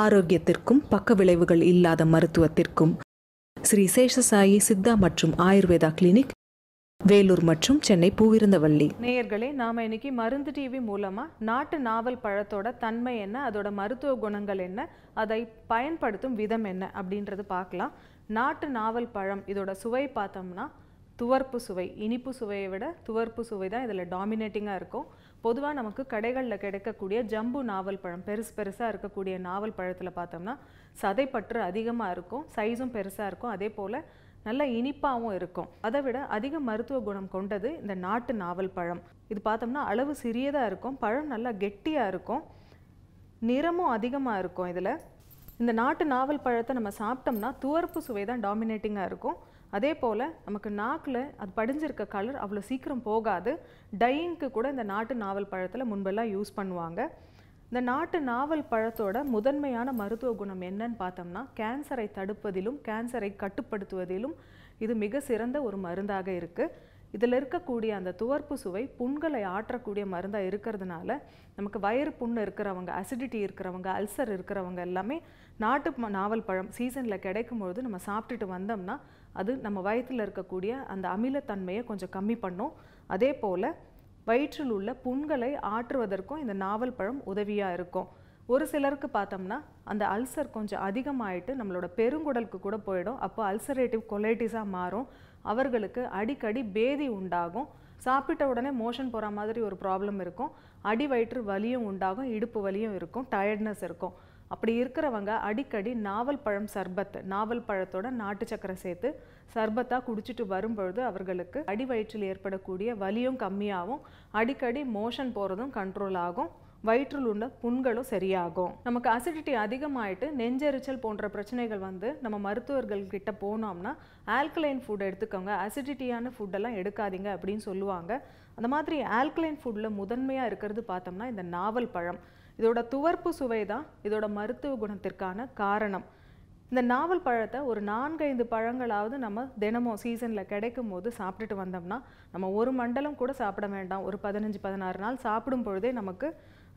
ஆரோக்கியத்திற்கும் பக்க விளைவுகள் இல்லாத மருத்துவத்திற்கும் ஸ்ரீ சேஷசாயி சித்தா மற்றும் ஆயுர்வேதா கிளினிக், வேலூர் மற்றும் சென்னை பூவிருந்தவள்ளி. நேயர்களே, நாம இன்னைக்கு மருந்து டிவி மூலமா நாட்டு நாவல் பழத்தோட தன்மை என்ன, அதோட மருத்துவ குணங்கள் என்ன, அதை பயன்படுத்தும் விதம் என்ன அப்படின்றது பார்க்கலாம். நாட்டு நாவல் பழம் இதோட சுவை பார்த்தோம்னா துவர்ப்பு சுவை, இனிப்பு சுவையை விட துவர்ப்பு சுவை தான் இதில் டாமினேட்டிங்காக இருக்கும். பொதுவாக நமக்கு கடைகளில் கிடைக்கக்கூடிய ஜம்பு நாவல் பழம், பெருசாக இருக்கக்கூடிய நாவல் பழத்தில் பார்த்தோம்னா சதைப்பற்று அதிகமாக இருக்கும், சைஸும் பெருசாக இருக்கும், அதே போல் நல்ல இனிப்பாகவும் இருக்கும். அதை விட அதிக மருத்துவ குணம் கொண்டது இந்த நாட்டு நாவல் பழம். இது பார்த்தோம்னா அளவு சிறியதாக இருக்கும், பழம் நல்லா கெட்டியாக இருக்கும், நிறமும் அதிகமாக இருக்கும். இதில் இந்த நாட்டு நாவல் பழத்தை நம்ம சாப்பிட்டோம்னா துவர்ப்பு சுவை தான் டாமினேட்டிங்காக இருக்கும். அதே போல் நமக்கு நாக்கில் அது படிஞ்சிருக்க கலர் அவ்வளோ சீக்கிரம் போகாது. டையிங்க்கு கூட இந்த நாட்டு நாவல் பழத்தில் முன்பெல்லாம் யூஸ் பண்ணுவாங்க. இந்த நாட்டு நாவல் பழத்தோட முதன்மையான மருத்துவ குணம் என்னன்னு பார்த்தோம்னா கேன்சரை தடுப்பதிலும் கேன்சரை கட்டுப்படுத்துவதிலும் இது மிக சிறந்த ஒரு மருந்தாக இருக்குது. இதில் இருக்கக்கூடிய அந்த துவர்ப்பு சுவை புண்களை ஆற்றக்கூடிய மருந்தாக இருக்கிறதுனால நமக்கு வயிறு புண்ணு இருக்கிறவங்க, அசிடிட்டி இருக்கிறவங்க, அல்சர் இருக்கிறவங்க எல்லாமே நாட்டு நாவல் பழம் சீசனில் கிடைக்கும்பொழுது நம்ம சாப்பிட்டுட்டு வந்தோம்னா அது நம்ம வயிற்றில் இருக்கக்கூடிய அந்த அமிலத்தன்மையை கொஞ்சம் கம்மி பண்ணும். அதே போல் வயிற்றில் உள்ள புண்களை ஆற்றுவதற்கும் இந்த நாவல் பழம் உதவியாக இருக்கும். ஒரு சிலருக்கு பார்த்தோம்னா அந்த அல்சர் கொஞ்சம் அதிகமாகிட்டு நம்மளோட பெருங்குடலுக்கு கூட போயிடும். அப்போ அல்சரேட்டிவ் கொலைட்டிஸாக மாறும். அவர்களுக்கு அடிக்கடி பேதி உண்டாகும். சாப்பிட்ட உடனே மோஷன் போகிற மாதிரி ஒரு ப்ராப்ளம் இருக்கும். அடி வயிற்று வலியும் உண்டாகும், இடுப்பு வலியும் இருக்கும், டயர்ட்னஸ் இருக்கும். அப்படி இருக்கிறவங்க அடிக்கடி நாவல் பழம் சர்பத், நாவல் பழத்தோட நாட்டு சக்கரை சேர்த்து சர்பத்தாக குடிச்சிட்டு வரும்பொழுது அவர்களுக்கு அடி வயிற்றில் ஏற்படக்கூடிய வலியும் கம்மியாகும், அடிக்கடி மோஷன் போகிறதும் கண்ட்ரோல் ஆகும், வயிற்றில் உள்ள புண்களும் சரியாகும். நமக்கு அசிடிட்டி அதிகமாயிட்டு நெஞ்செரிச்சல் போன்ற பிரச்சனைகள் வந்து நம்ம மருத்துவர்கள் கிட்ட போனோம்னா ஆல்கலைன் ஃபுட் எடுத்துக்கோங்க, அசிடிட்டியான ஃபுட்டெல்லாம் எடுக்காதீங்க அப்படின்னு சொல்லுவாங்க. அந்த மாதிரி ஆல்கலைன் ஃபுட்டில் முதன்மையாக இருக்கிறது பார்த்தோம்னா இந்த நாவல் பழம். இதோட துவர்ப்பு சுவை தான் இதோட மருத்துவ குணத்திற்கான காரணம். இந்த நாவல் பழத்தை ஒரு 4-5 பழங்களாவது நம்ம தினமும் சீசனில் கிடைக்கும் போது சாப்பிட்டுட்டு வந்தோம்னா நம்ம ஒரு மண்டலம் கூட சாப்பிட வேண்டாம், ஒரு 15-16 நாள் சாப்பிடும் பொழுதே நமக்கு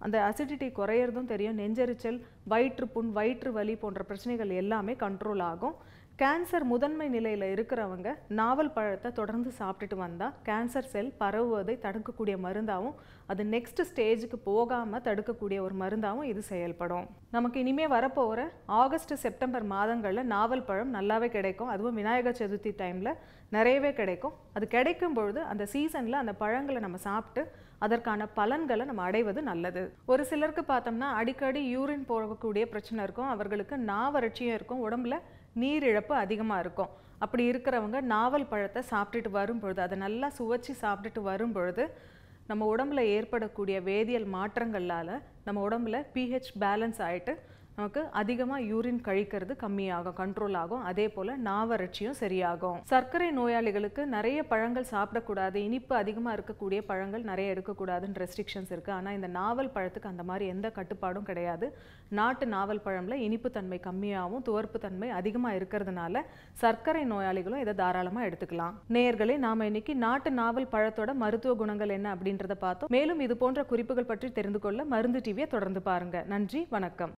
அந்த அசிடிட்டி குறையிறதும் தெரியும், நெஞ்செரிச்சல், வயிற்றுப்புண், வயிற்று வலி போன்ற பிரச்சனைகள் எல்லாமே கண்ட்ரோல் ஆகும். கேன்சர் முதன்மை நிலையில் இருக்கிறவங்க நாவல் பழத்தை தொடர்ந்து சாப்பிட்டுட்டு வந்தால் கேன்சர் செல் பரவுவதை தடுக்கக்கூடிய மருந்தாகவும் அது நெக்ஸ்ட் ஸ்டேஜுக்கு போகாமல் தடுக்கக்கூடிய ஒரு மருந்தாகவும் இது செயல்படும். நமக்கு இனிமேல் வரப்போகிற ஆகஸ்ட் செப்டம்பர் மாதங்களில் நாவல் பழம் நல்லாவே கிடைக்கும். அதுவும் விநாயகர் சதுர்த்தி டைமில் நிறையவே கிடைக்கும். அது கிடைக்கும் பொழுது அந்த சீசனில் அந்த பழங்களை நம்ம சாப்பிட்டு அதற்கான பலன்களை நம்ம அடைவது நல்லது. ஒரு சிலருக்கு பார்த்தோம்னா அடிக்கடி யூரின் போகக்கூடிய பிரச்சனை இருக்கும், அவர்களுக்கு நாவறட்சியும் இருக்கும், உடம்புல நீரிழப்பு அதிகமாக இருக்கும். அப்படி இருக்கிறவங்க நாவல் பழத்தை சாப்பிட்டுட்டு வரும் பொழுது, அதை நல்லா சுவைச்சி சாப்பிட்டுட்டு வரும் பொழுது நம்ம உடம்புல ஏற்படக்கூடிய வேதியியல் மாற்றங்களால் நம்ம உடம்புல pH பேலன்ஸ் ஆகிட்டு நமக்கு அதிகமாக யூரின் கழிக்கிறது கம்மியாகும், கண்ட்ரோல் ஆகும். அதே போல் நாவறட்சியும் சரியாகும். சர்க்கரை நோயாளிகளுக்கு நிறைய பழங்கள் சாப்பிடக்கூடாது, இனிப்பு அதிகமாக இருக்கக்கூடிய பழங்கள் நிறைய எடுக்கக்கூடாதுன்னு ரெஸ்ட்ரிக்ஷன்ஸ் இருக்குது. ஆனால் இந்த நாவல் பழத்துக்கு அந்த மாதிரி எந்த கட்டுப்பாடும் கிடையாது. நாட்டு நாவல் பழமில் இனிப்பு தன்மை கம்மியாகவும் துவர்ப்பு தன்மை அதிகமாக இருக்கிறதுனால சர்க்கரை நோயாளிகளும் இதை தாராளமாக எடுத்துக்கலாம். நேயர்களே, நாம் இன்னைக்கு நாட்டு நாவல் பழத்தோட மருத்துவ குணங்கள் என்ன அப்படின்றத பார்த்தோம். மேலும் இது போன்ற குறிப்புகள் பற்றி தெரிந்து கொள்ள மருந்து டிவியை தொடர்ந்து பாருங்க. நன்றி, வணக்கம்.